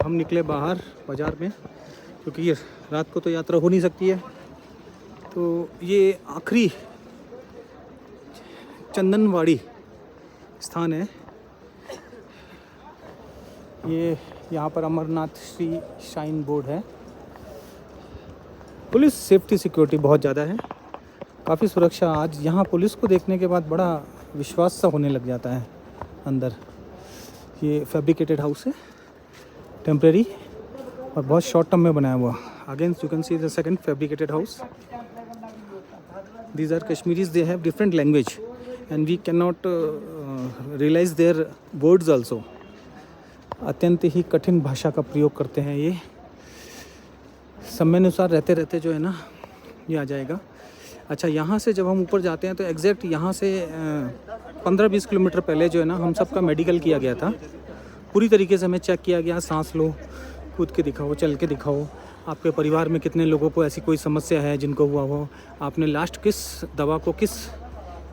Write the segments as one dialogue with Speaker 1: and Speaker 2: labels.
Speaker 1: हम निकले बाहर बाज़ार में, क्योंकि ये रात को तो यात्रा हो नहीं सकती है। तो ये आखिरी चंदनवाड़ी स्थान है। ये यहाँ पर अमरनाथ श्री शाइन बोर्ड है। पुलिस सेफ्टी सिक्योरिटी बहुत ज़्यादा है, काफ़ी सुरक्षा। आज यहाँ पुलिस को देखने के बाद बड़ा विश्वास सा होने लग जाता है अंदर। ये फैब्रिकेटेड हाउस है, टेम्परेरी और बहुत शॉर्ट टर्म में बनाया हुआ। Again you can see the second fabricated house. These are Kashmiris, they have different language and we cannot realize their words also. अत्यंत ही कठिन भाषा का प्रयोग करते हैं ये। समय अनुसार रहते रहते जो है ना ये आ जाएगा। अच्छा, यहाँ से जब हम ऊपर जाते हैं तो एग्जैक्ट यहाँ से 15-20 किलोमीटर पहले जो है ना हम सबका मेडिकल किया गया था। पूरी तरीके से हमें चेक किया गया, सांस लो, कूद के दिखाओ, चल के दिखाओ, आपके परिवार में कितने लोगों को ऐसी कोई समस्या है जिनको हुआ हो, आपने लास्ट किस दवा को किस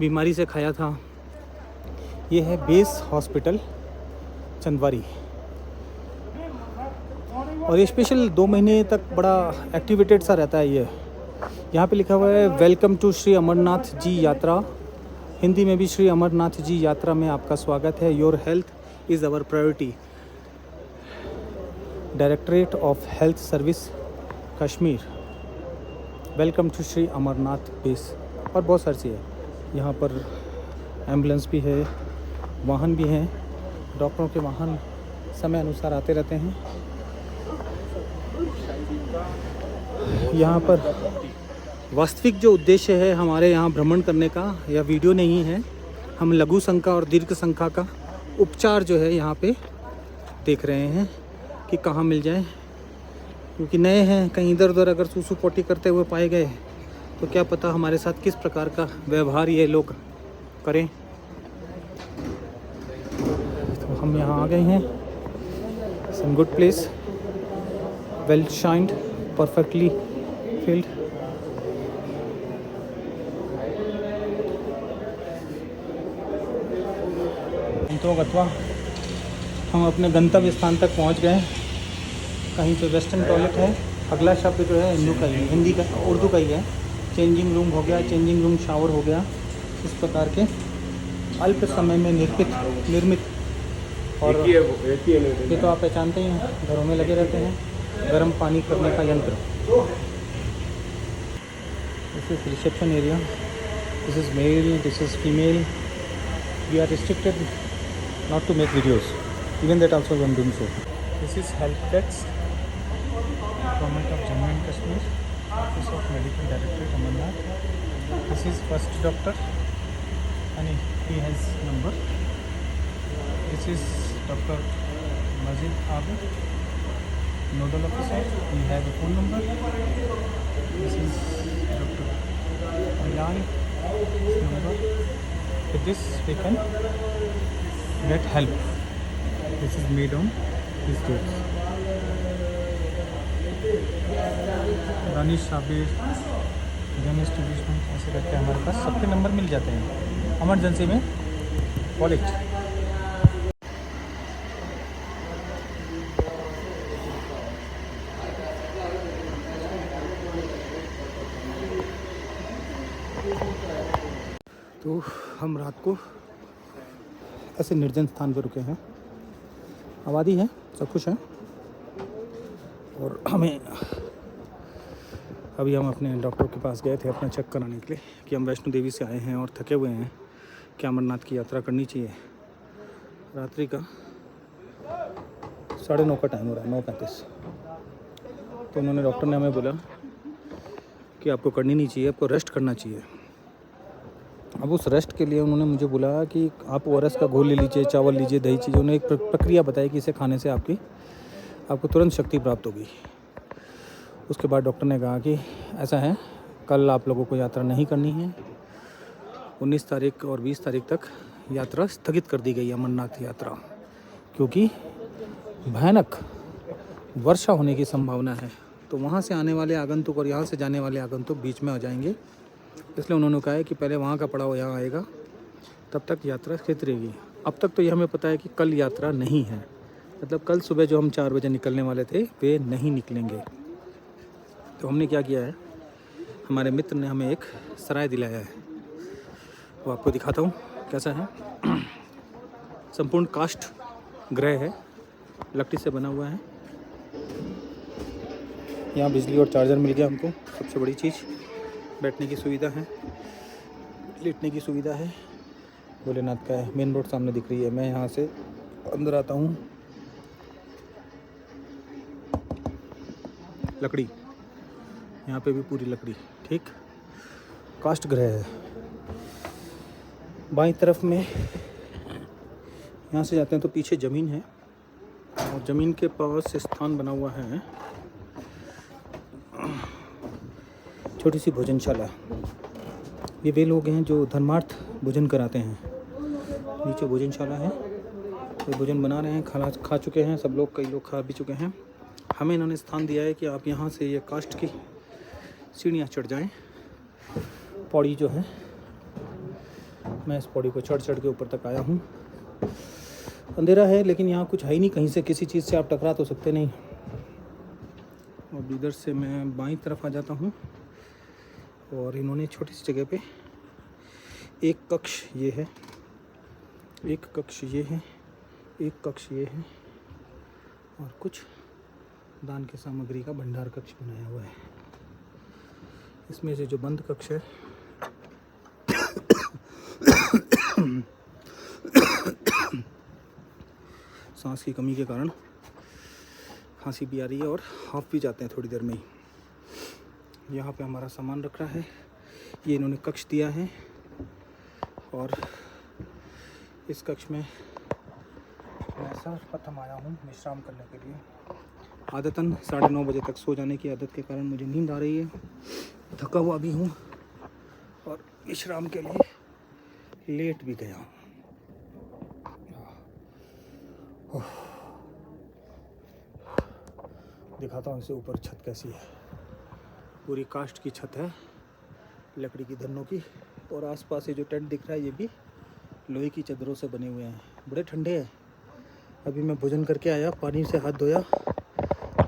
Speaker 1: बीमारी से खाया था। ये है बेस हॉस्पिटल चंदवारी और ये स्पेशल 2 महीने तक बड़ा एक्टिवेटेड सा रहता है। ये यहाँ पे लिखा हुआ है वेलकम टू श्री अमरनाथ जी यात्रा। हिंदी में भी श्री अमरनाथ जी यात्रा में आपका स्वागत है। Your health is our priority. Directorate of health service Kashmir, welcome to Shri Amarnath base. और बहुत सारी चीज़ है यहाँ पर। एम्बुलेंस भी है, वाहन भी हैं, डॉक्टरों के वाहन समय अनुसार आते रहते हैं। यहाँ पर वास्तविक जो उद्देश्य है हमारे यहाँ भ्रमण करने का या वीडियो नहीं है, हम लघु संख्या और दीर्घ संख्या का उपचार जो है यहाँ पे देख रहे हैं कि कहाँ मिल जाए, क्योंकि नए हैं। कहीं इधर उधर अगर सूसू पोटी करते हुए पाए गए तो क्या पता हमारे साथ किस प्रकार का व्यवहार ये लोग करें। तो हम यहाँ आ गए हैं। Some good place, well shined, perfectly filled. तो अथवा हम अपने गंतव्य स्थान तक पहुंच गए। कहीं पे वेस्टर्न टॉयलेट है, अगला शब्द जो है हिंदू का ही है, हिंदी का उर्दू का ही है। चेंजिंग रूम हो गया, चेंजिंग रूम शावर हो गया। इस प्रकार के अल्प समय में निर्मित और ये तो आप पहचानते ही हैं, घरों में लगे रहते हैं, गर्म पानी करने का यंत्र। This is reception area, this is male, this is female. We are restricted not to make videos, even that also I am doing so. This is help desk, Government of Jammu and Kashmir, Office of Medical Directorate Amarnath. This is first doctor and he has number. This is Dr. Mazid Abid, nodal officer, he has a phone number. This is Dr. Ayan number. With this we can get help. This is made on these dates. Danish Sabir, Ganesh tuition, ऐसे करके हमारे पास सबके number मिल जाते हैं emergency में call it. तो हम रात को ऐसे निर्जन स्थान पर रुके हैं। आबादी है, सब कुछ है। और हमें अभी हम अपने डॉक्टर के पास गए थे अपना चेक कराने के लिए कि हम वैष्णो देवी से आए हैं और थके हुए हैं, क्या अमरनाथ की यात्रा करनी चाहिए। रात्रि का 9:30 का टाइम हो रहा है, 9:35। तो उन्होंने, डॉक्टर ने हमें बोला कि आपको करनी नहीं चाहिए, आपको रेस्ट करना चाहिए। अब उस रेस्ट के लिए उन्होंने मुझे बोला कि आप ORS का घोल ले लीजिए, चावल लीजिए, दही चीज़। उन्होंने एक प्रक्रिया बताई कि इसे खाने से आपको तुरंत शक्ति प्राप्त होगी। उसके बाद डॉक्टर ने कहा कि ऐसा है, कल आप लोगों को यात्रा नहीं करनी है। 19 तारीख और 20 तारीख तक यात्रा स्थगित कर दी गई, अमरनाथ यात्रा, क्योंकि भयानक वर्षा होने की संभावना है। तो वहाँ से आने वाले आगंतुक और यहाँ से जाने वाले आगंतुक बीच में हो जाएंगे। इसलिए उन्होंने कहा है कि पहले वहाँ का पड़ाव यहाँ आएगा, तब तक यात्रा स्थित रहेगी। अब तक तो ये हमें पता है कि कल यात्रा नहीं है, मतलब कल सुबह जो हम 4 बजे निकलने वाले थे वे नहीं निकलेंगे। तो हमने क्या किया है, हमारे मित्र ने हमें एक सराय दिलाया है, वो आपको दिखाता हूँ कैसा है। संपूर्ण काष्ठ गृह है, लकड़ी से बना हुआ है। यहाँ बिजली और चार्जर मिल गया हमको, सबसे बड़ी चीज़। बैठने की सुविधा है, लेटने की सुविधा है। भोलेनाथ का है, मेन रोड सामने दिख रही है। मैं यहाँ से अंदर आता हूँ। लकड़ी, यहाँ पे भी पूरी लकड़ी, ठीक। काष्ठ गृह है। बाईं तरफ में यहाँ से जाते हैं तो पीछे ज़मीन है, और ज़मीन के पास स्थान बना हुआ है छोटी सी भोजनशाला। ये वे लोग हैं जो धर्मार्थ भोजन कराते हैं। नीचे भोजनशाला है, तो भोजन बना रहे हैं, खा चुके हैं सब लोग, कई लोग खा भी चुके हैं। हमें इन्होंने स्थान दिया है कि आप यहाँ से ये काष्ठ की सीढ़ियाँ चढ़ जाएं। पौड़ी जो है, मैं इस पौड़ी को चढ़ के ऊपर तक आया हूँ। अंधेरा है लेकिन यहाँ कुछ है ही नहीं, कहीं से किसी चीज़ से आप टकरा तो सकते नहीं। और इधर से मैं बाईं तरफ आ जाता हूँ, और इन्होंने छोटी सी जगह पे एक कक्ष ये है, एक कक्ष ये है, एक कक्ष ये है, और कुछ दान की सामग्री का भंडार कक्ष बनाया हुआ है। इसमें से जो बंद कक्ष है सांस की कमी के कारण खांसी भी आ रही है और हाफ भी जाते हैं थोड़ी देर में ही। यहाँ पे हमारा सामान रख रहा है, ये इन्होंने कक्ष दिया है, और इस कक्ष में मैं सर्वप्रथम आया हूँ विश्राम करने के लिए। आदतन 9:30 बजे तक सो जाने की आदत के कारण मुझे नींद आ रही है, थका हुआ भी हूँ, और विश्राम के लिए लेट भी गया हूँ। दिखाता हूँ इसे ऊपर छत कैसी है। पूरी काष्ठ की छत है, लकड़ी की धन्नों की, और आसपास ये जो टेंट दिख रहा है ये भी लोहे की चादरों से बने हुए हैं। बड़े ठंडे हैं। अभी मैं भोजन करके आया, पानी से हाथ धोया,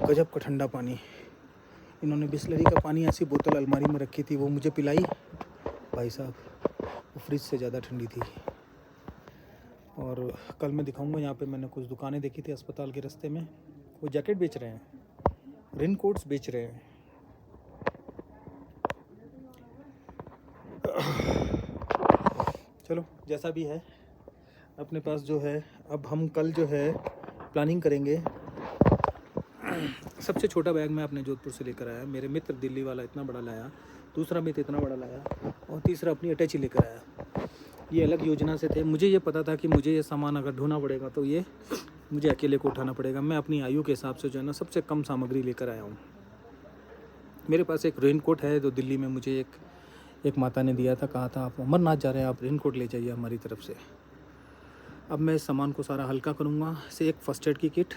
Speaker 1: गजब का ठंडा पानी। इन्होंने बिस्लरी का पानी ऐसी बोतल अलमारी में रखी थी, वो मुझे पिलाई। भाई साहब, वो फ्रिज से ज़्यादा ठंडी थी। और कल मैं दिखाऊंगा, यहाँ पे मैंने कुछ दुकानें देखी थी अस्पताल के रास्ते में, वो जैकेट बेच रहे हैं, रेन कोट्स बेच रहे हैं। चलो जैसा भी है, अपने पास जो है, अब हम कल जो है प्लानिंग करेंगे। सबसे छोटा बैग मैं अपने जोधपुर से लेकर आया, मेरे मित्र दिल्ली वाला इतना बड़ा लाया, दूसरा मित्र इतना बड़ा लाया, और तीसरा अपनी अटैची लेकर आया। ये अलग योजना से थे। मुझे ये पता था कि मुझे ये सामान अगर ढोना पड़ेगा तो ये मुझे अकेले को उठाना पड़ेगा। मैं अपनी आयु के हिसाब से जो है ना सबसे कम सामग्री लेकर आया हूँ। मेरे पास एक रेनकोट है जो दिल्ली में मुझे एक माता ने दिया था, कहा था आप अमरनाथ जा रहे हैं, आप रेनकोट ले जाइए हमारी तरफ से। अब मैं इस सामान को सारा हल्का करूँगा। से एक फर्स्ट एड की किट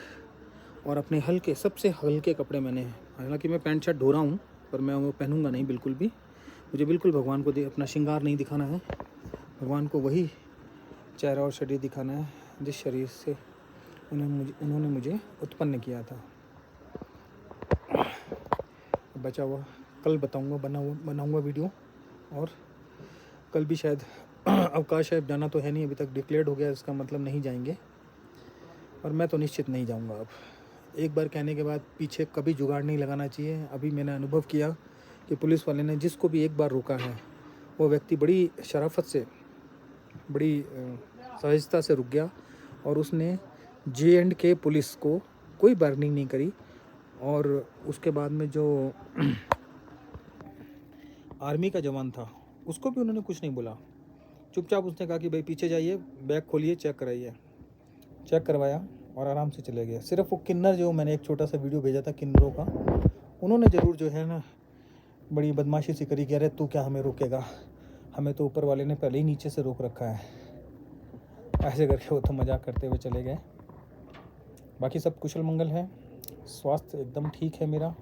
Speaker 1: और अपने हल्के, सबसे हल्के कपड़े मैंने, हालांकि मैं पैंट शर्ट धो रहा हूँ पर मैं वो पहनूंगा नहीं बिल्कुल भी। मुझे बिल्कुल भगवान को अपना श्रृंगार नहीं दिखाना है, भगवान को वही चेहरा और शरीर दिखाना है जिस शरीर से उन्होंने मुझे उत्पन्न किया था। बचा हुआ कल बताऊंगा, बनाऊंगा वीडियो। और कल भी शायद अवकाश है, जाना तो है नहीं, अभी तक डिक्लेयर्ड हो गया, इसका मतलब नहीं जाएंगे, और मैं तो निश्चित नहीं जाऊंगा। अब एक बार कहने के बाद पीछे कभी जुगाड़ नहीं लगाना चाहिए। अभी मैंने अनुभव किया कि पुलिस वाले ने जिसको भी एक बार रोका है वो व्यक्ति बड़ी शराफत से, बड़ी सहजता से रुक गया, और उसने J&K पुलिस को कोई वार्निंग नहीं करी। और उसके बाद में जो आर्मी का जवान था उसको भी उन्होंने कुछ नहीं बोला, चुपचाप उसने कहा कि भाई पीछे जाइए, बैग खोलिए, चेक कराइए। चेक करवाया और आराम से चले गए। सिर्फ वो किन्नर, जो मैंने एक छोटा सा वीडियो भेजा था किन्नरों का, उन्होंने ज़रूर जो है ना बड़ी बदमाशी सी करी कि अरे तू क्या हमें रोकेगा, हमें तो ऊपर वाले ने पहले ही नीचे से रोक रखा है। ऐसे करके वो तो मजाक करते हुए चले गए। बाकी सब कुशल मंगल है, स्वास्थ्य एकदम ठीक है मेरा।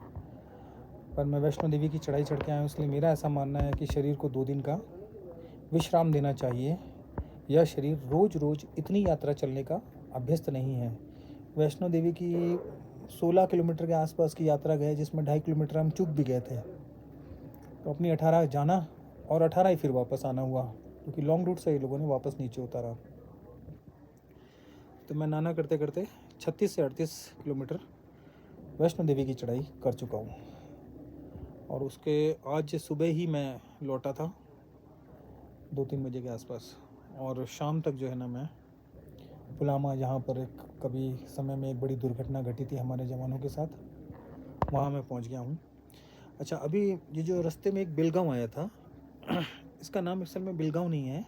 Speaker 1: पर मैं वैष्णो देवी की चढ़ाई चढ़ के आया हूँ, इसलिए मेरा ऐसा मानना है कि शरीर को 2 दिन का विश्राम देना चाहिए। यह शरीर रोज़ रोज़ इतनी यात्रा चलने का अभ्यस्त नहीं है। वैष्णो देवी की 16 किलोमीटर के आसपास की यात्रा गए, जिसमें 2.5 किलोमीटर हम चूक भी गए थे। तो अपनी 18 जाना और 18 ही फिर वापस आना हुआ, क्योंकि लॉन्ग रूट से ही लोगों ने वापस नीचे उतारा। तो मैं नाना करते करते 36 से 38 किलोमीटर वैष्णो देवी की चढ़ाई कर चुका हूँ। और उसके आज सुबह ही मैं लौटा था 2-3 बजे के आसपास, और शाम तक जो है ना मैं पुलामा, जहाँ पर एक कभी समय में एक बड़ी दुर्घटना घटी थी हमारे जवानों के साथ, वहाँ मैं पहुँच गया हूँ। अच्छा, अभी ये जो रास्ते में एक बेलगांव आया था, इसका नाम असल में बेलगांव नहीं है,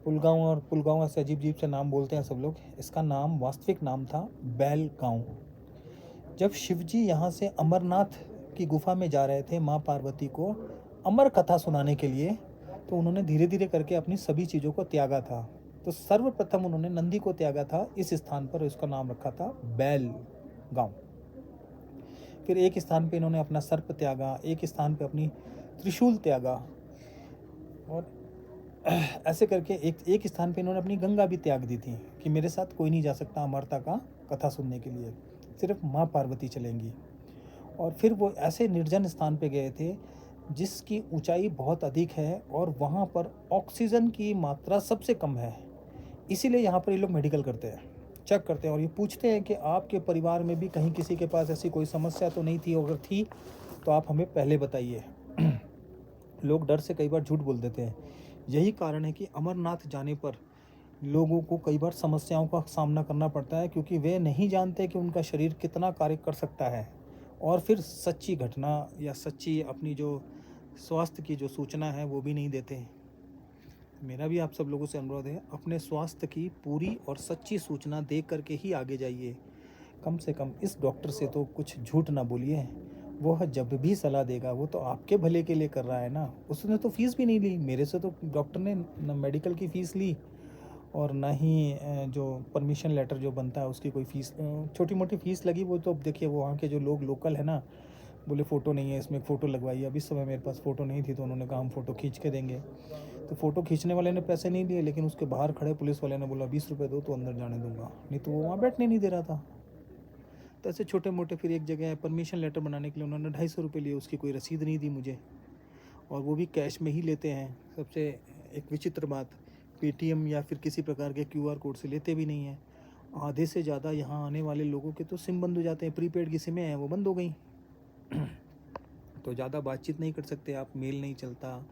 Speaker 1: पुलगांव, और पुलगांव ऐसे अजीब अजीब से नाम बोलते हैं सब लोग। इसका नाम, वास्तविक नाम था बैलगांव। जब शिवजी यहाँ से अमरनाथ की गुफा में जा रहे थे माँ पार्वती को अमर कथा सुनाने के लिए, तो उन्होंने धीरे धीरे करके अपनी सभी चीज़ों को त्यागा था। तो सर्वप्रथम उन्होंने नंदी को त्यागा था इस स्थान पर, इसका नाम रखा था बैलगांव। फिर एक स्थान पे इन्होंने अपना सर्प त्यागा, एक स्थान पे अपनी त्रिशूल त्यागा, और ऐसे करके एक स्थान पे इन्होंने अपनी गंगा भी त्याग दी थी कि मेरे साथ कोई नहीं जा सकता अमरता का कथा सुनने के लिए, सिर्फ माँ पार्वती चलेंगी। और फिर वो ऐसे निर्जन स्थान पे गए थे जिसकी ऊंचाई बहुत अधिक है और वहाँ पर ऑक्सीजन की मात्रा सबसे कम है। इसीलिए यहाँ पर ये लोग मेडिकल करते हैं, चेक करते हैं, और ये पूछते हैं कि आपके परिवार में भी कहीं किसी के पास ऐसी कोई समस्या तो नहीं थी, अगर थी तो आप हमें पहले बताइए। लोग डर से कई बार झूठ बोल देते हैं। यही कारण है कि अमरनाथ जाने पर लोगों को कई बार समस्याओं का सामना करना पड़ता है, क्योंकि वे नहीं जानते कि उनका शरीर कितना कार्य कर सकता है, और फिर सच्ची घटना या सच्ची अपनी जो स्वास्थ्य की जो सूचना है वो भी नहीं देते। मेरा भी आप सब लोगों से अनुरोध है, अपने स्वास्थ्य की पूरी और सच्ची सूचना दे करके ही आगे जाइए। कम से कम इस डॉक्टर से तो कुछ झूठ ना बोलिए। वो जब भी सलाह देगा वो तो आपके भले के लिए कर रहा है ना। उसने तो फीस भी नहीं ली मेरे से, तो डॉक्टर ने न मेडिकल की फ़ीस ली और ना ही जो परमिशन लेटर जो बनता है उसकी कोई फ़ीस, छोटी मोटी फ़ीस लगी। वो तो अब देखिए, वो वहाँ के जो लोग लोकल है ना, बोले फ़ोटो नहीं है इसमें, फ़ोटो लगवाइए। अब इस समय मेरे पास फ़ोटो नहीं थी, तो उन्होंने कहा हम फ़ोटो खींच के देंगे। तो फ़ोटो खींचने वाले ने पैसे नहीं लिए, लेकिन उसके बाहर खड़े पुलिस वाले ने बोला 20 रुपये दो तो अंदर जाने दूंगा, नहीं तो वो वहाँ बैठने नहीं दे रहा था। तो ऐसे छोटे मोटे, फिर एक जगह परमिशन लेटर बनाने के लिए उन्होंने 250 रुपये लिए, उसकी कोई रसीद नहीं दी मुझे, और वो भी कैश में ही लेते हैं। सबसे एक विचित्र बात, पेटीएम या फिर किसी प्रकार के क्यूआर कोड से लेते भी नहीं हैं। आधे से ज़्यादा यहाँ आने वाले लोगों के तो सिम बंद हो जाते हैं, प्रीपेड की सिमें हैं वो बंद हो गई। तो ज़्यादा बातचीत नहीं कर सकते आप, मेल नहीं चलता,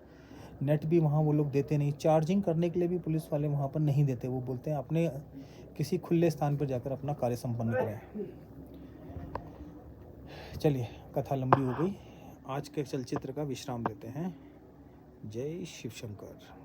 Speaker 1: नेट भी वहाँ वो लोग देते नहीं, चार्जिंग करने के लिए भी पुलिस वाले वहाँ पर नहीं देते। वो बोलते हैं अपने किसी खुले स्थान पर जाकर अपना कार्य संपन्न करें। चलिए, कथा लंबी हो गई, आज के चलचित्र का विश्राम लेते हैं। जय शिव शंकर।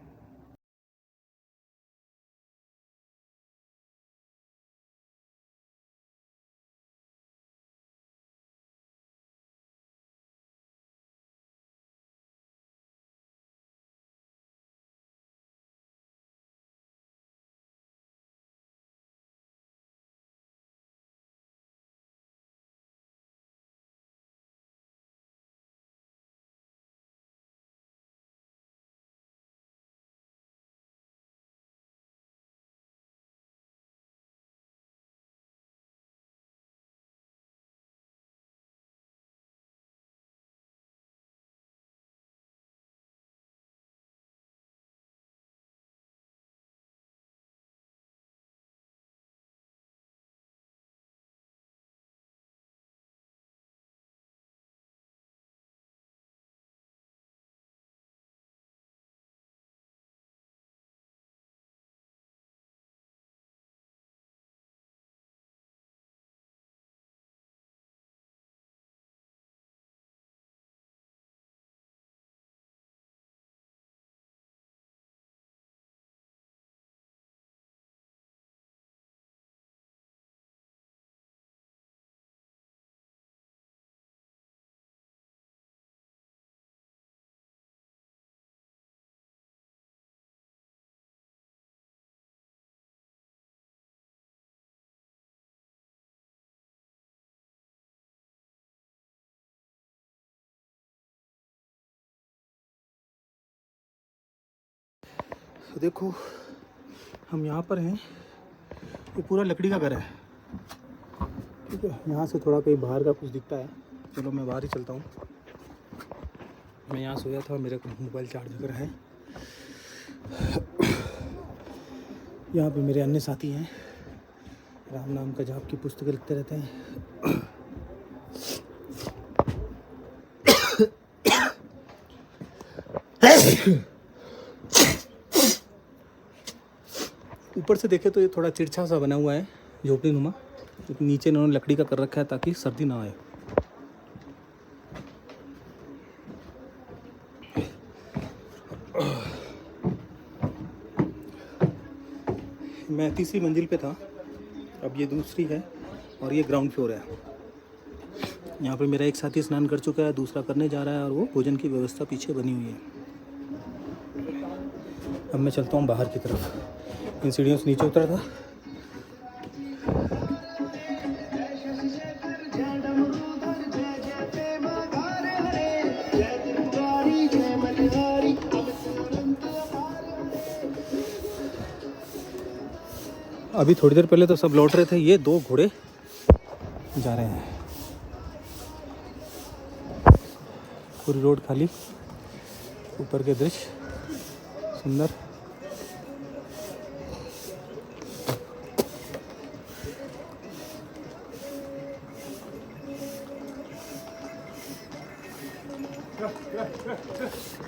Speaker 1: देखो, हम यहाँ पर हैं, ये पूरा लकड़ी का घर है, ठीक है, यहाँ से थोड़ा कहीं बाहर का कुछ दिखता है। चलो मैं बाहर ही चलता हूँ। मैं यहाँ सोया था, मेरा मोबाइल चार्ज कर है। यहाँ पे मेरे अन्य साथी हैं, राम नाम का जाप की पुस्तकें लिखते रहते हैं। ऊपर से देखे तो ये थोड़ा तिरछा सा बना हुआ है, झोपड़ी नुमा, क्योंकि नीचे इन्होंने लकड़ी का कर रखा है ताकि सर्दी ना आए। मैं तीसरी मंजिल पे था, अब ये दूसरी है और ये ग्राउंड फ्लोर है। यहाँ पे मेरा एक साथी स्नान कर चुका है, दूसरा करने जा रहा है और वो भोजन की व्यवस्था पीछे बनी हुई है। अब मैं चलता हूँ बाहर की तरफ। इन सीढ़ियों से नीचे उतरा था। अभी थोड़ी देर पहले तो सब लौट रहे थे, ये 2 घोड़े जा रहे हैं। पूरी रोड खाली, ऊपर के दृश्य सुंदर।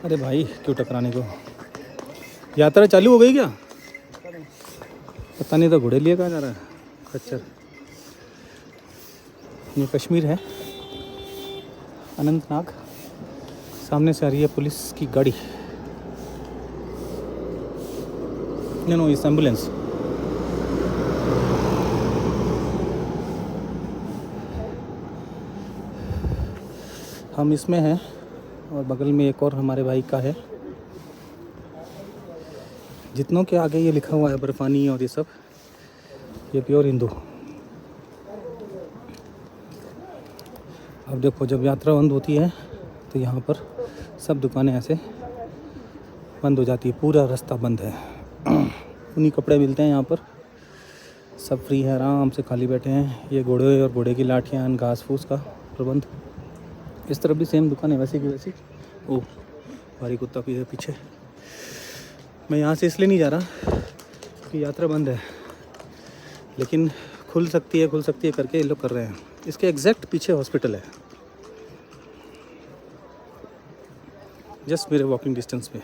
Speaker 1: अरे भाई क्यों टकराने को। यात्रा चालू हो गई क्या? पता नहीं, तो घोड़े लिए कहाँ जा रहा है खच्चर। ये कश्मीर है, अनंतनाग। सामने से आ रही है पुलिस की गाड़ी। नो, इस एम्बुलेंस। हम इसमें हैं और बगल में एक और हमारे भाई का है। जितनों के आगे ये लिखा हुआ है बर्फानी और ये सब, ये प्योर हिंदू। अब देखो, जब यात्रा बंद होती है तो यहाँ पर सब दुकानें ऐसे बंद हो जाती है, पूरा रास्ता बंद है। उन्हीं कपड़े मिलते हैं यहाँ पर, सब फ्री है, आराम से खाली बैठे हैं। ये घोड़े और घोड़े की लाठियाँ, घास फूस का प्रबंध। इस तरफ भी सेम दुकान है, वैसी की वैसी। ओह, भारी कुत्ता भी है पीछे। मैं यहाँ से इसलिए नहीं जा रहा कि यात्रा बंद है, लेकिन खुल सकती है करके ये लोग कर रहे हैं। इसके एग्जैक्ट पीछे हॉस्पिटल है, जस्ट मेरे वॉकिंग डिस्टेंस पे।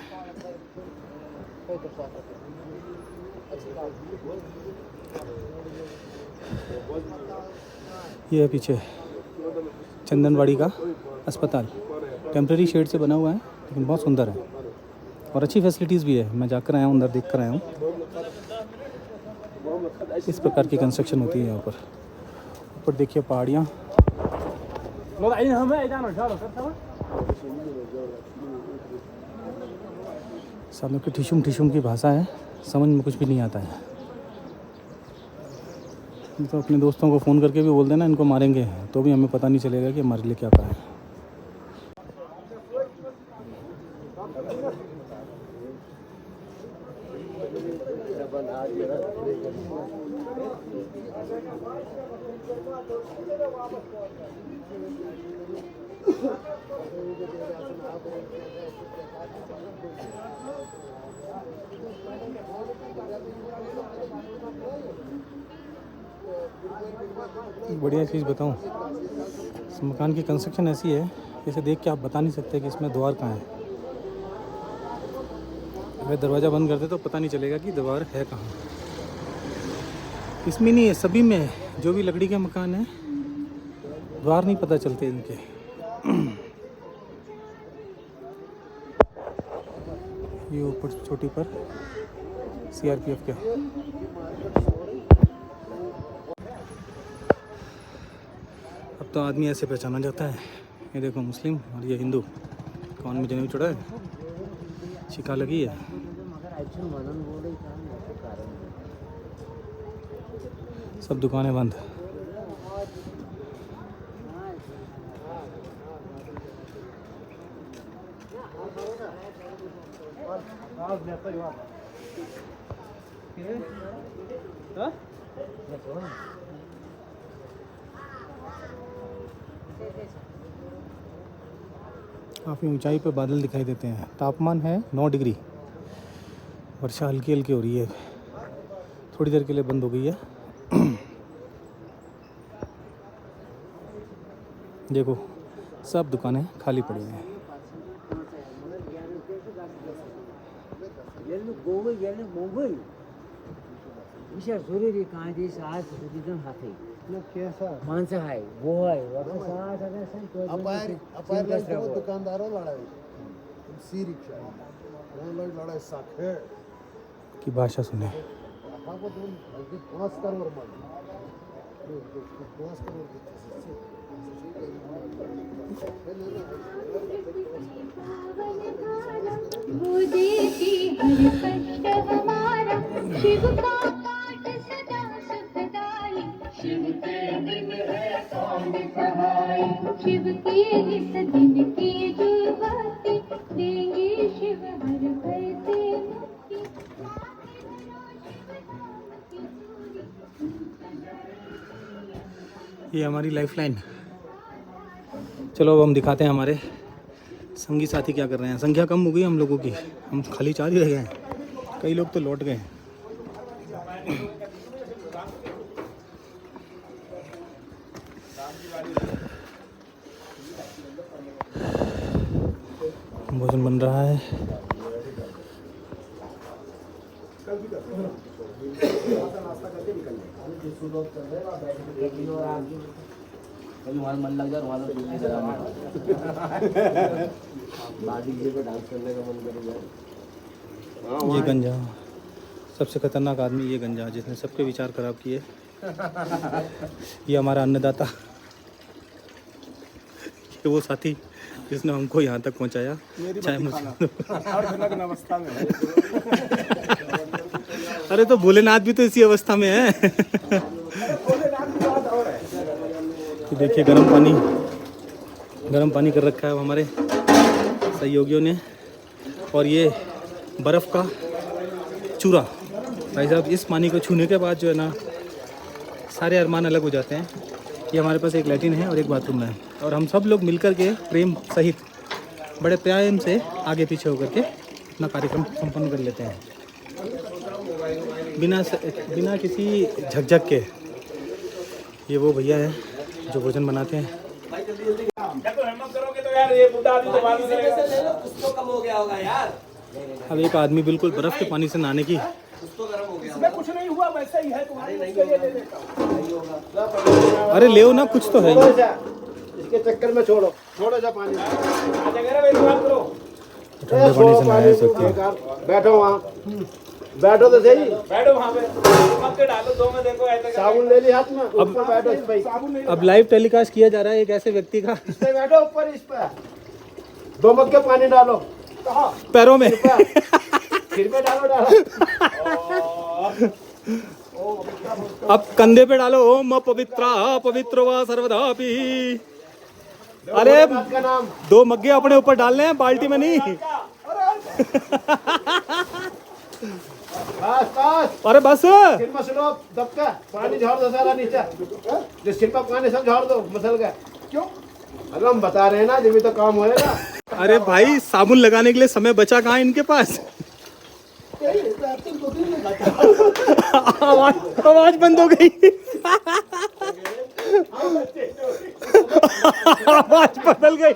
Speaker 1: ये है पीछे चंदनवाड़ी का अस्पताल। टेम्प्रेरी शेड से बना हुआ है, लेकिन बहुत सुंदर है और अच्छी फैसिलिटीज़ भी है। मैं जाकर आया हूँ, अंदर देख कर आया हूँ। इस प्रकार की कंस्ट्रक्शन होती है यहाँ पर। ऊपर देखिए पहाड़ियाँ। सालों की ठिशुम की भाषा है, समझ में कुछ भी नहीं आता है। तो अपने दोस्तों को फ़ोन करके भी बोल देना इनको मारेंगे, तो भी हमें पता नहीं चलेगा कि हमारे लिए क्या कहा है। बढ़िया चीज़ बताऊं, इस मकान की कंस्ट्रक्शन ऐसी है, इसे देख के आप बता नहीं सकते कि इसमें द्वार कहाँ है। अगर दरवाज़ा बंद कर दे तो पता नहीं चलेगा कि द्वार है कहाँ। इसमें नहीं है, सभी में है। जो भी लकड़ी के मकान है, द्वार नहीं पता चलते इनके। ये ऊपर चोटी पर CRPF का। अब तो आदमी ऐसे पहचाना जाता है। ये देखो मुस्लिम और ये हिंदू, कान में जनेऊ चढ़ा है, शिका लगी है। सब दुकानें बंद। काफ़ी ऊंचाई पर बादल दिखाई देते हैं। तापमान है 9 डिग्री। वर्षा हल्की हल्की हो रही है, थोड़ी देर के लिए बंद हो गई है। देखो सब दुकानें खाली पड़ी हैं।
Speaker 2: माणसं आहे वो आहे
Speaker 3: दुकानदारों लड़ाई सी रिक्शा वो लोग लड़ाई साखे
Speaker 1: की भाषा सुने।
Speaker 3: आपको तुम 5 करोड़ मान 5 करोड़
Speaker 4: वो देती हर कष्ट हमारा शिव का पाठ सदा सुखदाई शिव के दिन है कौन सहाय शिव के इस दिन की जुबाती देंगे शिव हर भय से मुक्ति
Speaker 1: ये हमारी लाइफलाइन। चलो अब हम दिखाते हैं हमारे संगी साथी क्या कर रहे हैं। संख्या कम हो गई हम लोगों की, हम खाली 4 ही रह गए हैं, कई लोग तो लौट गए हैं। भोजन बन रहा है।
Speaker 2: मन लग जाए डांस करने का मन करेगा।
Speaker 1: ये गंजा सबसे खतरनाक आदमी, ये गंजा जिसने सबके विचार खराब किए। ये हमारा अन्नदाता, ये वो साथी जिसने हमको यहाँ तक पहुँचाया। चाहे मुझे अरे तो भोलेनाथ भी तो इसी अवस्था में है। देखिए गर्म पानी कर रखा है हमारे सहयोगियों ने, और ये बर्फ़ का चूरा। भाई साहब इस पानी को छूने के बाद जो है ना सारे अरमान अलग हो जाते हैं। ये हमारे पास एक लैट्रिन है और एक बाथरूम है, और हम सब लोग मिलकर के प्रेम सहित बड़े प्रेम से आगे पीछे होकर के अपना कार्यक्रम संपन्न कर लेते हैं बिना किसी झकझक के। ये वो भैया है जो भोजन बनाते हैं। अब एक आदमी बिल्कुल बर्फ के पानी से नहाने की
Speaker 3: कुछ नहीं हुआ, वैसा ही है तुम्हारे।
Speaker 1: अरे ले ना, कुछ तो है।
Speaker 3: इसके चक्कर में छोड़ो जा पानी।
Speaker 1: ठंडे पानी से नहा सकते हैं।
Speaker 3: बैठो वहाँ, बैठो तो सही, बैठो वहाँ पे। डालो 2 में, देखो ऐसे साबुन ले ली हाथ में। अब बैठो इस भाई,
Speaker 1: अब लाइव टेलीकास्ट किया जा रहा है एक ऐसे व्यक्ति का।
Speaker 3: इस पे बैठो ऊपर, इस पे 2 मग के पानी डालो। कहाँ?
Speaker 1: पैरों में,
Speaker 3: सिर पे डालो।
Speaker 1: अब कंधे पे डालो। ओम पवित्रा पवित्र वा सर्वदापि। अरे 2 मग्गे अपने ऊपर डालने हैं, बाल्टी में नहीं।
Speaker 3: बस
Speaker 1: अरे बस
Speaker 3: सिर में सुनो, दबका पानी झाड़ दो सारा नीचे। जो सिर पर पानी सब झाड़ दो, मसल गए। क्यों? अरे हम बता रहे हैं ना, जब भी तो काम होएगा।
Speaker 1: अरे भाई साबुन लगाने के लिए समय बचा कहाँ इनके पास। आवाज बंद हो गई। आवाज बदल गई।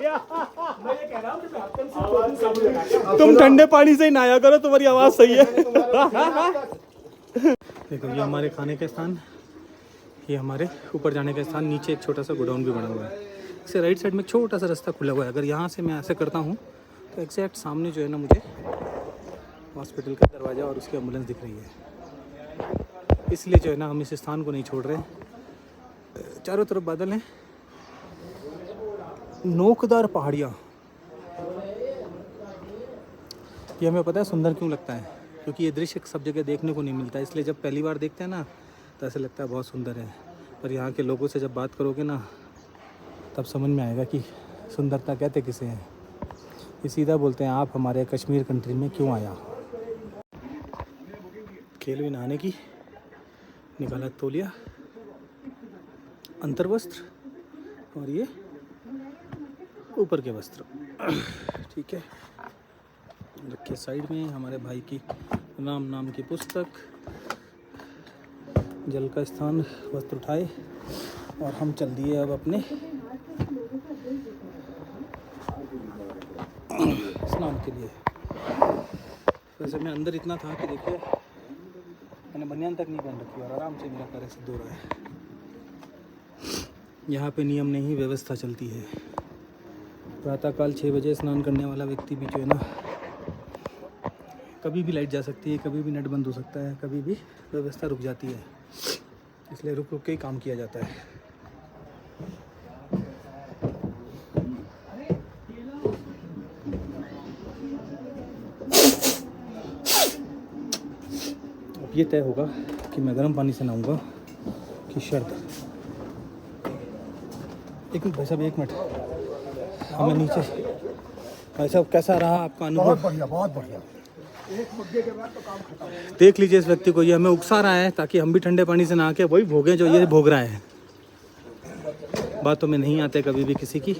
Speaker 1: तुम ठंडे पानी से ही नहाया करो, तुम्हारी आवाज सही है। देखो ये हमारे खाने के स्थान, ये हमारे ऊपर जाने का स्थान। नीचे एक छोटा सा गोडाउन भी बना हुआ है। इससे राइट साइड में छोटा सा रास्ता खुला हुआ है। अगर यहाँ से मैं ऐसे करता हूँ तो एग्जैक्ट सामने जो है ना मुझे हॉस्पिटल का दरवाज़ा और उसकी एम्बुलेंस दिख रही है। इसलिए जो है ना हम इस स्थान को नहीं छोड़ रहे। चारों तरफ बादल हैं, नोकदार पहाड़ियाँ। ये हमें पता है सुंदर क्यों लगता है, क्योंकि ये दृश्य सब जगह देखने को नहीं मिलता। इसलिए जब पहली बार देखते हैं ना तो ऐसा लगता है बहुत सुंदर है। पर यहाँ के लोगों से जब बात करोगे ना तब समझ में आएगा कि सुंदरता कहते किसे हैं। ये सीधा बोलते हैं आप हमारे कश्मीर कंट्री में क्यों आया। खेल में नहाने की, निकाला तौलिया, अंतर्वस्त्र और ये ऊपर के वस्त्र। ठीक है, रखिए साइड में। हमारे भाई की राम नाम की पुस्तक, जल का स्थान, वस्त्र उठाए और हम चल दिए अब अपने स्नान के लिए। वैसे मैं अंदर इतना था कि देखिए मैंने बनियान तक नहीं पहन रखी और आराम से मेरा कार्य सिद्ध हो रहा है। यहाँ पे नियम नहीं, व्यवस्था चलती है। प्रातःकाल 6 बजे स्नान करने वाला व्यक्ति भी जो है ना, कभी भी लाइट जा सकती है, कभी भी नेट बंद हो सकता है, कभी भी व्यवस्था रुक जाती है, इसलिए रुक रुक के ही काम किया जाता है। अब ये तय होगा कि मैं गर्म पानी से नहाऊंगा कि शर्त। एक मिनट भाई साहब, एक मिनट। हमें नीचे भाई साहब, कैसा रहा आपका अनुभव?
Speaker 5: बहुत बढ़िया, बहुत बढ़िया। एक मुद्दे के बाद तो काम खत्म।
Speaker 1: देख लीजिए इस व्यक्ति को, ये हमें उकसा रहा है ताकि हम भी ठंडे पानी से नहा के वही भोगें जो ये भोग रहा है। बातों में नहीं आते कभी भी किसी की,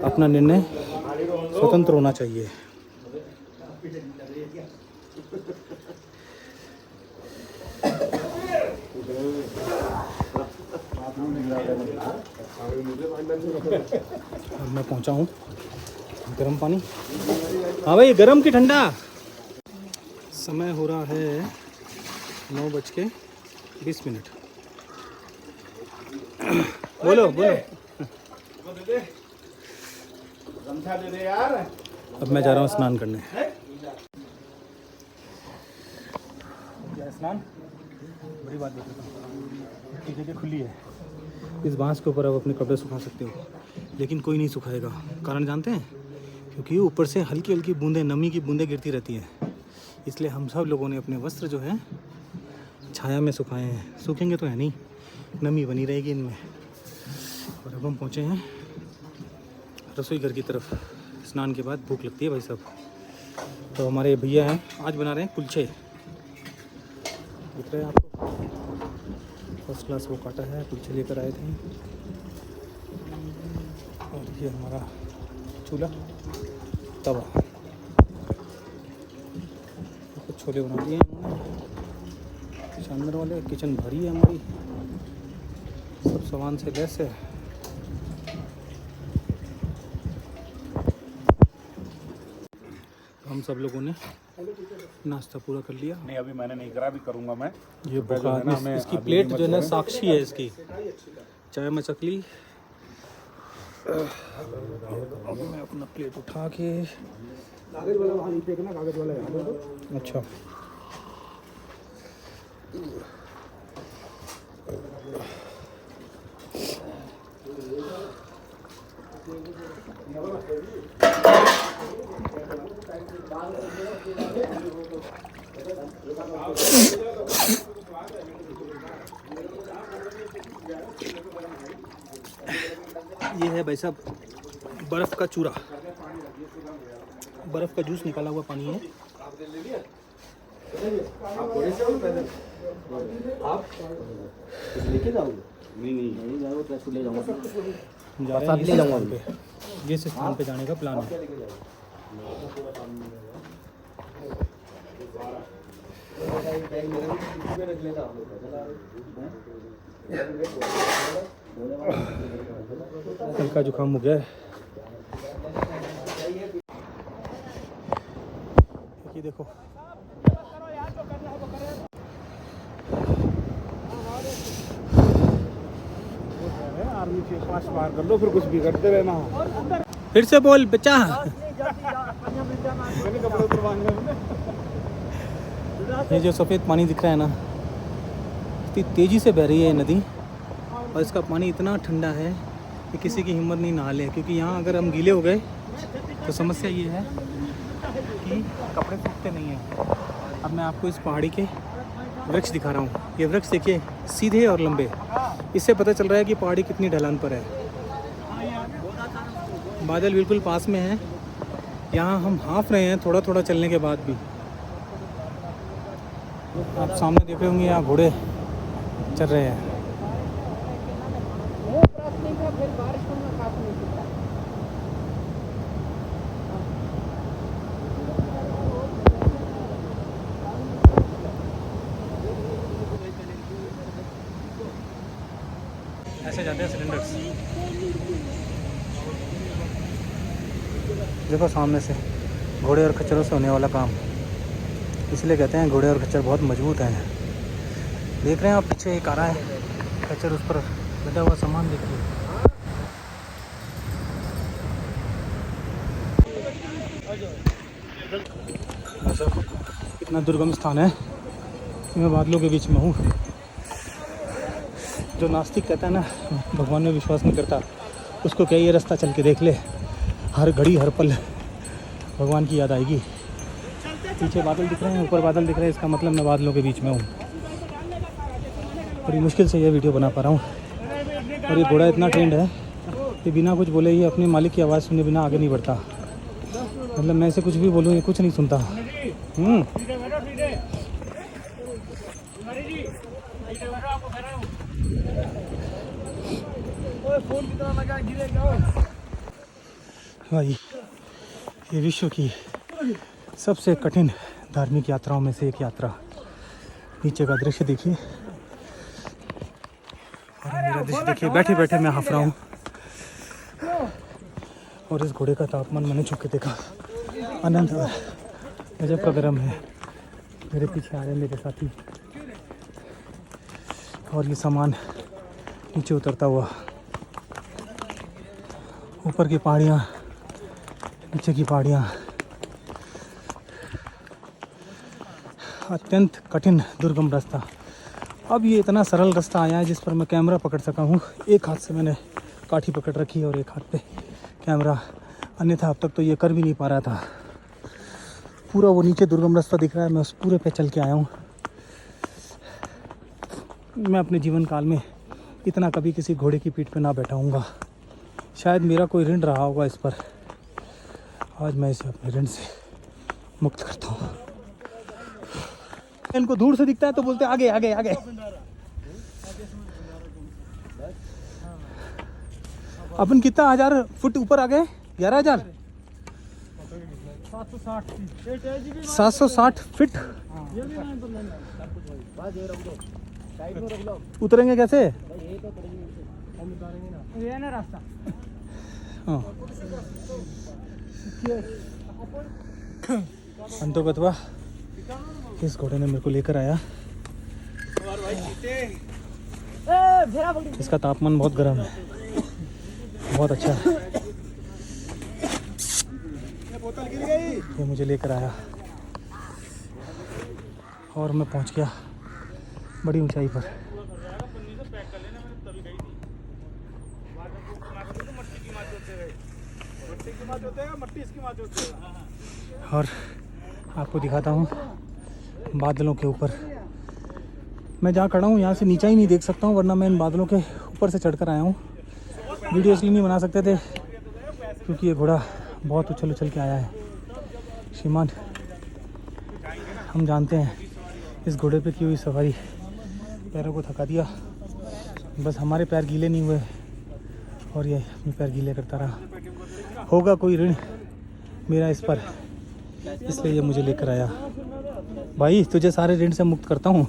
Speaker 1: अपना निर्णय स्वतंत्र होना चाहिए। अब मैं पहुंचा हूँ गर्म पानी। हाँ भाई, गर्म की ठंडा? समय हो रहा है 9:20। बोलो बोलो।
Speaker 3: गमछा दे दे यार।
Speaker 1: अब मैं जा रहा हूँ स्नान करने। क्या स्नान? बड़ी बात देखो, जगह खुली है। इस बांस के ऊपर आप अपने कपड़े सुखा सकते हो, लेकिन कोई नहीं सुखाएगा। कारण जानते हैं? क्योंकि ऊपर से हल्की हल्की बूंदें, नमी की बूंदें गिरती रहती हैं। इसलिए हम सब लोगों ने अपने वस्त्र जो है छाया में सुखाए हैं। सूखेंगे तो है नहीं, नमी बनी रहेगी इनमें। और अब हम पहुँचे हैं रसोई घर की तरफ। स्नान के बाद भूख लगती है भाई साहब। तो हमारे भैया हैं, आज बना रहे हैं कुलचे। दिख रहे हैं आपको? फर्स्ट क्लास वो काटा है, कुलचे लेकर आए थे। और ये हमारा चूल्हा, तवा। कुछ छोले बना दिए हैं शानदार वाले। किचन भरी है हमारी, सब सामान से लैस है। हम सब लोगों ने नाश्ता पूरा कर लिया।
Speaker 5: नहीं, अभी मैंने नहीं करा, अभी करूंगा मैं।
Speaker 1: ये इसकी प्लेट जो है ना साक्षी है इसकी। चाय में चकली। अब मैं अपना प्लेट उठा के,
Speaker 5: कागज वाला वहाँ नहीं फेंकना, कागज वाला यहाँ दे दो।
Speaker 1: अच्छा ये है भाई साहब बर्फ़ का चूरा, बर्फ़ का जूस निकाला हुआ पानी है।
Speaker 2: आप लेके जाओगे? नहीं जाओगे तो ऐसे ले जाऊंगा।
Speaker 1: जा रहे हैं
Speaker 2: ले जाऊंगा
Speaker 1: पे, ये स्थान पे जाने का प्लान है। हल्का जुकाम हो गया है। ये देखो
Speaker 5: आर्मी के पास बाहर कर लो, फिर कुछ भी करते रहना।
Speaker 1: फिर से बोल बच्चा। ये जो सफ़ेद पानी दिख रहा है ना, इतनी तेज़ी से बह रही है ये नदी, और इसका पानी इतना ठंडा है कि किसी की हिम्मत नहीं नहा ले। क्योंकि यहाँ अगर हम गीले हो गए तो समस्या ये है कि कपड़े सूखते नहीं हैं। अब मैं आपको इस पहाड़ी के वृक्ष दिखा रहा हूँ। ये वृक्ष देखिए, सीधे और लंबे। इससे पता चल रहा है कि पहाड़ी कितनी ढलान पर है। बादल बिल्कुल पास में है। यहाँ हम हाँफ रहे हैं थोड़ा थोड़ा चलने के बाद भी। आप सामने देख रहे होंगे, यहाँ घोड़े चल रहे हैं। से जाते हैं सिलेंडर्स। देखो सामने से घोड़े और खच्चरों से होने वाला काम, इसलिए कहते हैं घोड़े और खच्चर बहुत मजबूत हैं। देख रहे हैं आप पीछे एक आ रहा है खच्चर, उस पर लदा हुआ सामान देख रहे हैं। इतना दुर्गम स्थान है, मैं बादलों के बीच में हूँ। जो नास्तिक कहता है ना भगवान में विश्वास नहीं करता, उसको क्या ये रास्ता चल के देख ले, हर घड़ी हर पल भगवान की याद आएगी। पीछे बादल दिख रहे हैं, ऊपर बादल दिख रहे हैं, इसका मतलब मैं बादलों के बीच में हूँ। बड़ी मुश्किल से ये वीडियो बना पा रहा हूँ। और ये घोड़ा इतना ट्रेंड है कि बिना कुछ बोले ये अपने मालिक की आवाज़ सुने बिना आगे नहीं बढ़ता। मतलब मैं इसे कुछ भी बोलूँ ये कुछ नहीं सुनता। भाई ये विश्व की सबसे कठिन धार्मिक यात्राओं में से एक यात्रा। नीचे का दृश्य देखिए और मेरा दृश्य देखिए। बैठे बैठे मैं हंस रहा हूँ और इस घोड़े का तापमान मैंने छू के देखा, आनंद गजब का गर्म है। मेरे पीछे आ रहे हैं मेरे साथी और ये सामान नीचे उतरता हुआ, ऊपर की पहाड़ियाँ नीचे की पहाड़ियाँ, अत्यंत कठिन दुर्गम रास्ता। अब ये इतना सरल रास्ता आया है जिस पर मैं कैमरा पकड़ सका हूँ। एक हाथ से मैंने काठी पकड़ रखी और एक हाथ पे कैमरा, अन्यथा अब तक तो ये कर भी नहीं पा रहा था। पूरा वो नीचे दुर्गम रास्ता दिख रहा है, मैं उस पूरे पे चल के आया हूँ। मैं अपने जीवन काल में इतना कभी किसी घोड़े की पीठ पे ना बैठा हूँगा। शायद मेरा कोई ऋण रहा होगा इस पर, आज मैं इसे अपने ऋण से मुक्त करता हूँ। इनको दूर से दिखता है तो बोलते आगे आगे आगे। अपन कितना 1000 फुट ऊपर आ गए? 11,000 760 फीट। उतरेंगे कैसे? ये ना रास्ता। हाँ अंतोगत्वा इस घोड़े ने मेरे को लेकर आया। इसका तापमान बहुत गर्म है, बहुत अच्छा है। ये मुझे लेकर आया और मैं पहुंच गया बड़ी ऊंचाई पर। और आपको दिखाता हूँ बादलों के ऊपर। मैं जहाँ खड़ा हूँ यहाँ से नीचा ही नहीं देख सकता हूँ, वरना मैं इन बादलों के ऊपर से चढ़कर आया हूँ। वीडियो इसलिए नहीं बना सकते थे क्योंकि ये घोड़ा बहुत उछल उछल के आया है। श्रीमान, हम जानते हैं इस घोड़े पे की हुई सवारी पैरों को थका दिया, बस हमारे पैर गीले नहीं हुए और ये अपने पैर गीले करता रहा। होगा कोई ऋण मेरा इस पर, इसलिए ये मुझे लेकर आया। भाई तुझे सारे ऋण से मुक्त करता हूँ।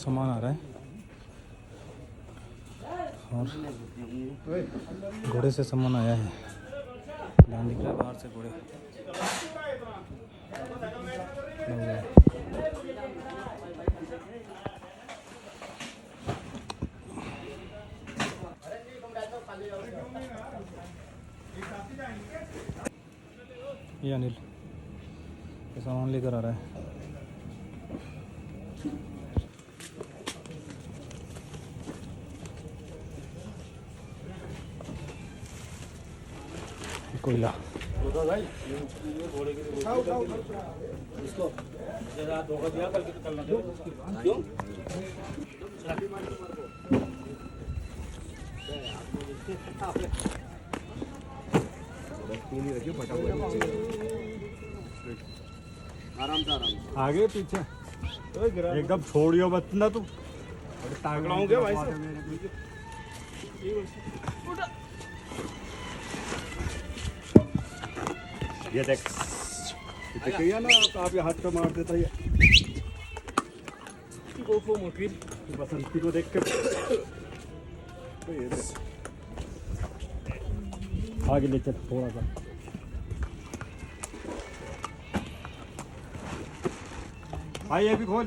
Speaker 1: सामान आ रहा है और घोड़े से सामान आया है। ध्यान दिख रहा है बाहर से घोड़े लग रहा है। ये अनिल ये सामान लेकर आ रहा है। कोयला
Speaker 3: आराम से
Speaker 5: आगे पीछे एकदम छोड़ियो मत ना तू। तागड़ा हो गया भाई साहब। ये देख कहिए ना आप ये हाथ पे मार देता ये बसंती को देख के आगे ले चल थोड़ा सा। भाई ये भी खोल।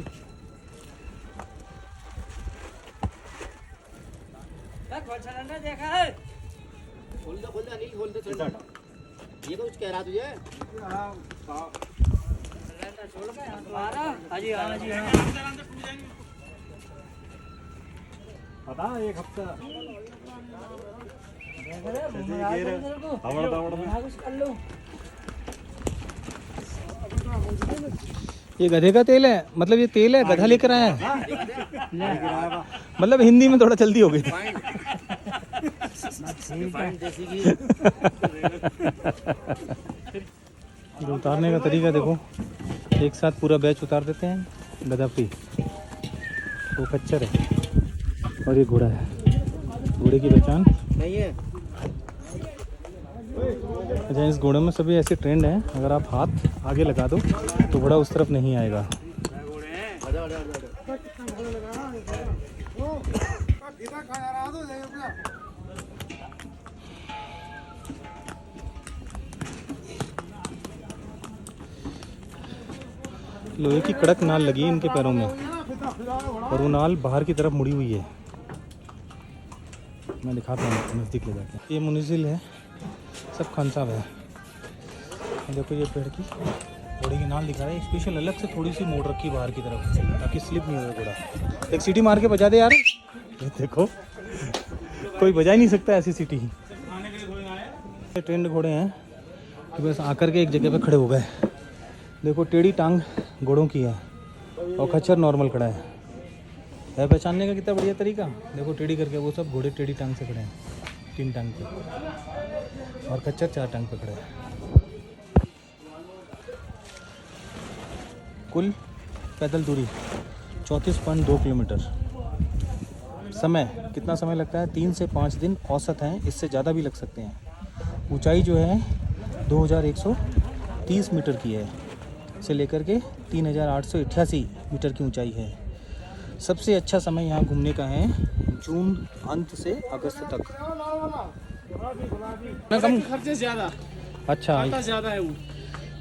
Speaker 2: देखा है खोल दे अनिल खोल दे। ये कुछ कह रहा तुझे?
Speaker 5: पता एक हफ्ता
Speaker 1: ये गधे का तेल है, मतलब ये तेल है गधा लेकर आया है। मतलब हिंदी में थोड़ा जल्दी हो गई थी। उतारने का तरीका देखो, एक साथ पूरा बैच उतार देते हैं। गधा फ्री, वो खच्चर है और ये घोड़ा है। घोड़े की पहचान
Speaker 2: नहीं है।
Speaker 1: अच्छा, इस घोड़े में सभी ऐसे ट्रेंड है, अगर आप हाथ आगे लगा दो तो घोड़ा उस तरफ नहीं आएगा। लोहे की कड़क नाल लगी है इनके पैरों में और वो नाल बाहर की तरफ मुड़ी हुई है। मैं दिखाता हूँ नज़दीक ले जाके। ये मुनिजिल है, सब खान साहब है। देखो ये पेड़ की घोड़े की नाल दिखा रहा है, स्पेशल अलग से थोड़ी सी मोड़ रखी बाहर की तरफ ताकि स्लिप नहीं हो घोड़ा। एक सीटी मार के बजा दे यार। ये देखो कोई बजा ही नहीं सकता ऐसी सीटी। ट्रेंड घोड़े हैं कि बस आकर के एक जगह पे खड़े हो गए। देखो टेढ़ी टांग घोड़ों की है और खच्चर नॉर्मल खड़ा है पहचानने का कितना बढ़िया तरीका। देखो टेढ़ी करके, वो सब घोड़े टेढ़ी टांग से खड़े हैं, 3 टांग पे, और खच्चर 4 टांग पे खड़े हैं। कुल पैदल दूरी 34.2 किलोमीटर। समय कितना समय लगता है? 3 से 5 दिन औसत हैं, इससे ज़्यादा भी लग सकते हैं। ऊंचाई जो है 2130 मीटर की है, से लेकर के 3888 मीटर की ऊंचाई है। सबसे अच्छा समय यहाँ घूमने का है जून अंत से अगस्त तक। कम
Speaker 5: खर्चे ज्यादा,
Speaker 1: अच्छा
Speaker 5: ज्यादा है वो।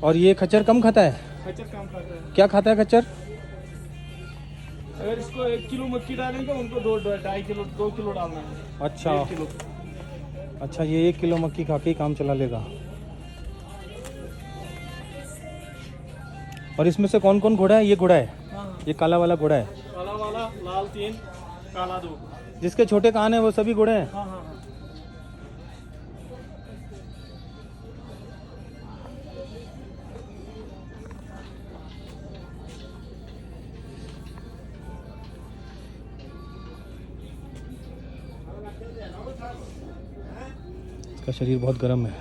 Speaker 1: और ये खच्चर कम खाता है?
Speaker 5: खच्चर कम खाता है।
Speaker 1: क्या खाता है खच्चर?
Speaker 5: अगर इसको 1 किलो मक्की डालेंगे उनको 2.5 किलो 2 किलो डालना है।
Speaker 1: अच्छा
Speaker 5: 1 किलो।
Speaker 1: अच्छा, ये 1 किलो मक्की खा के ही काम चला लेगा। और इसमें से कौन कौन घोड़ा है? ये घोड़ा है, ये काला वाला घोड़ा है।
Speaker 5: काला वाला, लाल 3, काला 2।
Speaker 1: जिसके छोटे कान है वो सभी घोड़े हैं।
Speaker 5: हाँ हाँ हाँ।
Speaker 1: इसका शरीर बहुत गर्म है।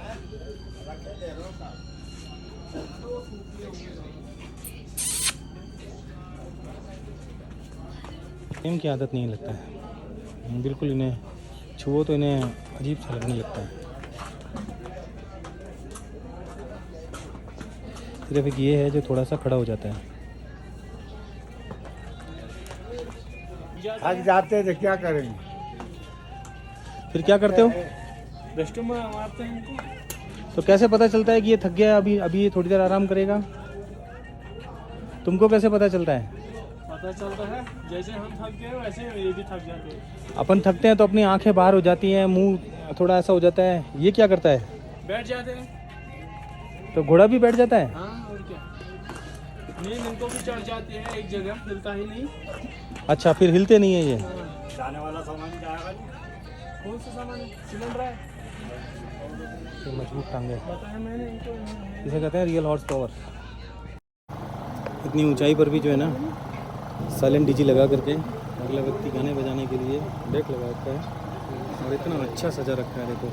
Speaker 1: प्रेम की आदत नहीं लगता है बिल्कुल, इन्हें छुओ तो इन्हें अजीब सा लगने लगता है। सिर्फ एक ये है जो थोड़ा सा खड़ा हो जाता है।
Speaker 5: थक जाते हैं तो क्या करेंगे।
Speaker 1: फिर क्या करते हो?
Speaker 6: रेस्ट में मारते हैं इनको।
Speaker 1: तो कैसे पता चलता है कि ये थक गया है, अभी ये थोड़ी देर आराम करेगा? तुमको कैसे पता चलता है?
Speaker 6: पता चलता है जैसे हम थक गए वैसे ये भी थक जाते हैं।
Speaker 1: अपन थकते हैं तो अपनी आंखें बाहर हो जाती हैं, मुंह थोड़ा ऐसा हो जाता है, ये क्या करता है?
Speaker 6: बैठ जाते हैं।
Speaker 1: तो घोड़ा भी बैठ जाता है?
Speaker 6: हाँ और क्या, नींद इनको भी चढ़ जाती है, एक जगह हिलता ही नहीं।
Speaker 1: अच्छा, फिर हिलते नहीं है ये?
Speaker 5: जाने वाला सामान जाएगा नहीं।
Speaker 6: कौन सा सामान है? सिलेंडर है,
Speaker 1: ये मजबूत टांगे,
Speaker 6: बताया मैंने इनको।
Speaker 1: इसे कहते हैं रियल हॉर्स पावर। इतनी ऊंचाई पर भी जो है ना, साइलेंट डीजी लगा करके अगला व्यक्ति गाने बजाने के लिए डेक लगा रखा है, और इतना अच्छा सजा रखा है देखो।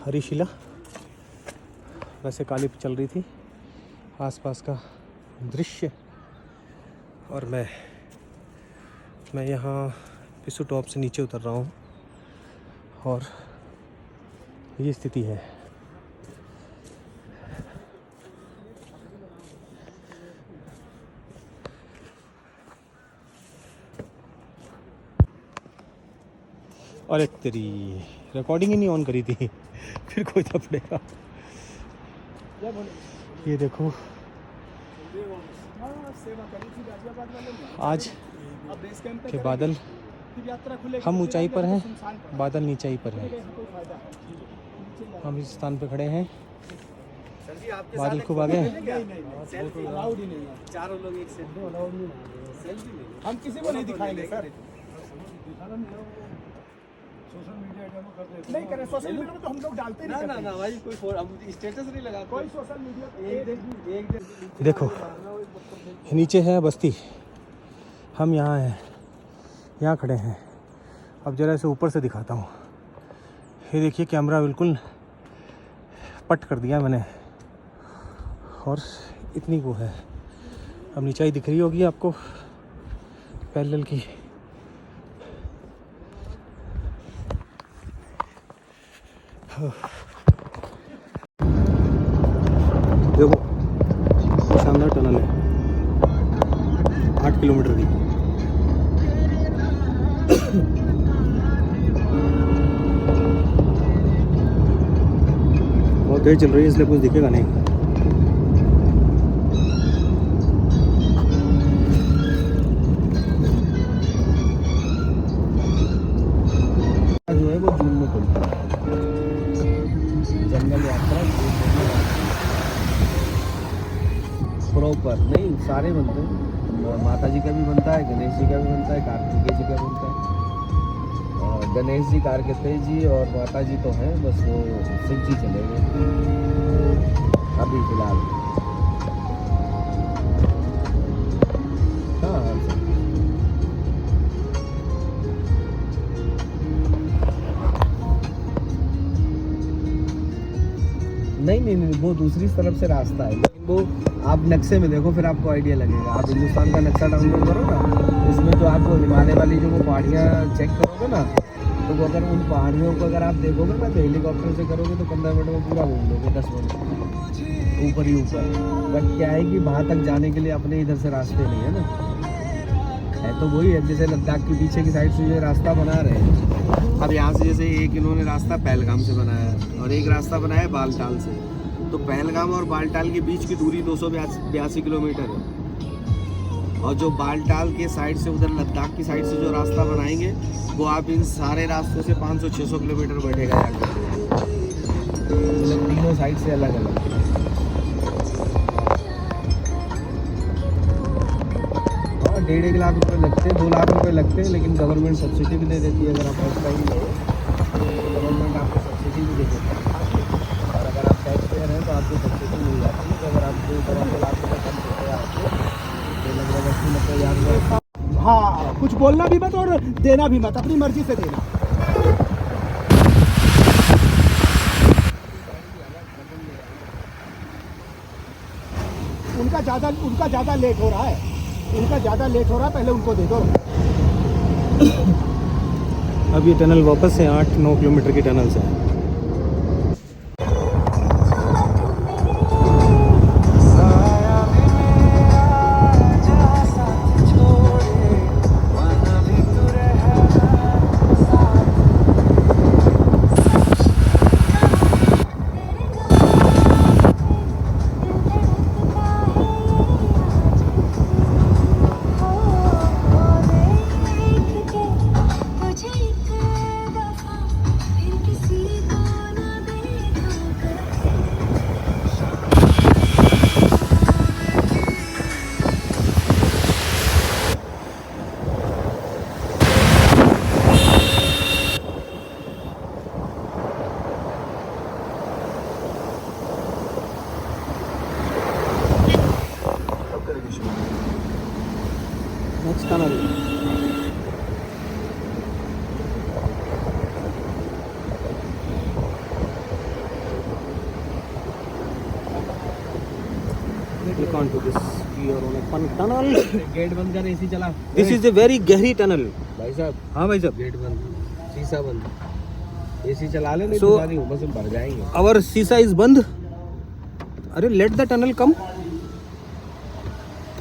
Speaker 1: हरिशिला वैसे काली पे चल रही थी, आसपास का दृश्य, और मैं यहाँ पिसू टॉप से नीचे उतर रहा हूँ और ये स्थिति है। और एक तेरी रिकॉर्डिंग ही नहीं ऑन करी थी फिर कोई था पड़ेगा। ये देखो आज के बादल, हम ऊंचाई पर हैं, बादल नीचाई पर हैं। हम इस स्थान पे खड़े हैं, बादल खूब आगे हैं।
Speaker 2: चारों लोग एक से
Speaker 3: हम किसी को नहीं दिखाएंगे सर। नहीं करें सोशल मीडिया में, तो हम लोग डालते नहीं।
Speaker 2: ना भाई, कोई हम स्टेटस नहीं लगाते।
Speaker 3: कोई सोशल मीडिया एक दिन
Speaker 1: देखो नीचे है बस्ती, हम यहाँ हैं, यहाँ खड़े हैं। अब जरा इसे ऊपर से दिखाता हूँ। ये देखिए कैमरा बिल्कुल पट कर दिया मैंने, और इतनी वो है। अब नीचाई दिख रही होगी आपको पैरेलल की। देखो शानदार टनल है, 8 किलोमीटर की। बहुत तेज चल रही है इसलिए कुछ दिखेगा नहीं। जो है वो जून में खुलता है, जंगल यात्रा प्रॉपर नहीं, सारे बनते हैं। माता जी का भी बनता है, गणेश जी का भी बनता है, कार्तिकेय जी का बनता है। गणेश जी, कार्तिकेय जी और माता जी तो हैं, बस वो शिव जी चले गए अभी फिलहाल। हाँ नहीं, वो दूसरी तरफ से रास्ता है, लेकिन वो आप नक्शे में देखो फिर आपको आइडिया लगेगा। आप हिंदुस्तान का नक्शा डाउनलोड करो ना, उसमें जो आपको हिमालय वाली जो वो पहाड़ियाँ चेक करोगे ना, तो वो अगर उन पहाड़ियों को अगर आप देखोगे ना तो हेलीकॉप्टर से करोगे तो 15 मिनट में पूरा घूम लोगे, 10 मिनट ऊपर ही ऊपर। बट क्या है कि वहाँ तक जाने के लिए अपने इधर से रास्ते नहीं है ना, है तो वही है। जैसे लद्दाख के पीछे की साइड से जो रास्ता बना रहे हैं, अब यहाँ से जैसे एक इन्होंने रास्ता पहलगाम से बनाया है और एक रास्ता बनाया है बालटाल से, तो पहलगाम और बालटाल के बीच की दूरी 282 किलोमीटर है। और जो बालटाल के साइड से उधर लद्दाख की साइड से जो रास्ता बनाएंगे, वो आप इन सारे रास्तों से 500-600 किलोमीटर बैठेगा जाकर, मतलब तीनों साइड से अलग अलग। और 1.5 लाख रुपए लगते हैं, 2 लाख रुपए लगते हैं, लेकिन गवर्नमेंट सब्सिडी भी दे देती है। अगर आप फर्स्ट टाइम लो तो गवर्नमेंट आपको सब्सिडी भी दे देती है, और अगर आप टैक्स पेयर हैं तो आपको सब्सिडी मिल जाती है। तो अगर आप 2 लाख रुपये कम होते हैं आपको, तो लगभग 80-90 हज़ार।
Speaker 3: हाँ, कुछ बोलना भी मत और देना भी मत, अपनी मर्जी से देना। उनका ज़्यादा लेट हो रहा है। इनका ज़्यादा लेट हो रहा है, पहले उनको दे दो।
Speaker 1: अब ये टनल वापस से 8-9 किलोमीटर की टनल से है। Next tunnel. Click on to this. We are on a fun tunnel.
Speaker 2: Gate बंद कर, एसी चला।
Speaker 1: This is a very gehri tunnel.
Speaker 2: भाई साहब,
Speaker 1: हाँ भाई साहब।
Speaker 2: गेट बंद, शीशा बंद, एसी चला ले, नहीं
Speaker 1: So-
Speaker 2: तो सारी उमस में भर जाएंगे।
Speaker 1: Our sisa is बंद। अरे let the tunnel come.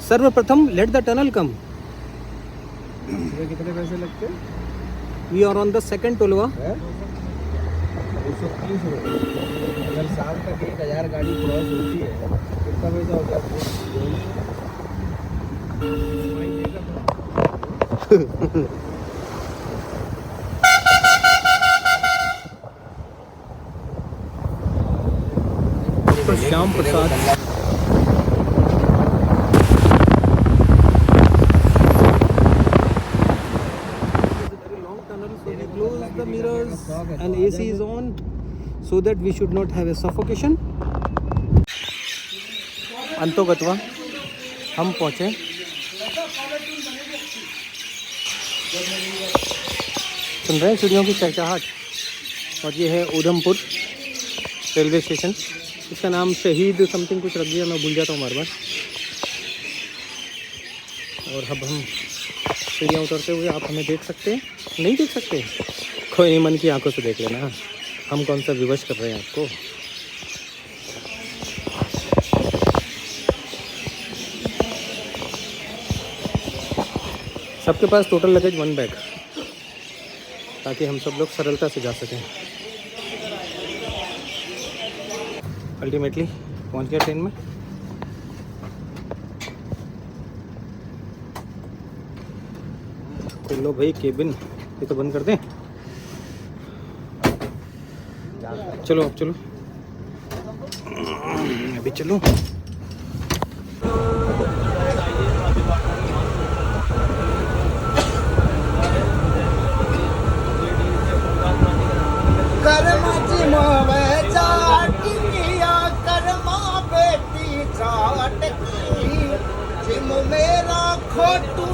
Speaker 1: सर्वप्रथम let the tunnel come.
Speaker 2: इसमें कितने पैसे लगते हैं?
Speaker 1: We are on the second टोलवा.
Speaker 2: 130 रुपये। अगर शाम तक 1000 गाड़ी क्रॉस होती है, कितना पैसा हो गया?
Speaker 1: तो Shyam Prasad close the mirrors and AC is on so that we should not have a suffocation. अंतोगत्वा हम पहुँचे सुन रहे हैं चिड़ियों की चहचहाट, और ये है उधमपुर रेलवे स्टेशन। इसका नाम शहीद समथिंग कुछ रख दिया, मैं भूल जाता हूँ बार बार। और अब हम सीढ़ियाँ उतरते हुए आप हमें देख सकते हैं, नहीं देख सकते, कोई नहीं, मन की आंखों से देख लेना, हम कौन सा विवश कर रहे हैं आपको। सबके पास टोटल लगेज 1 बैग, ताकि हम सब लोग सरलता से जा सकें। अल्टीमेटली पहुंच गया ट्रेन में। तो लो भाई केबिन, ये तो बंद कर दें। चलो अब चलो, अभी चलो।
Speaker 7: कर्माची मोवे चाटिया, कर्मा बेटी चाटकी, जिम मेरा खोटू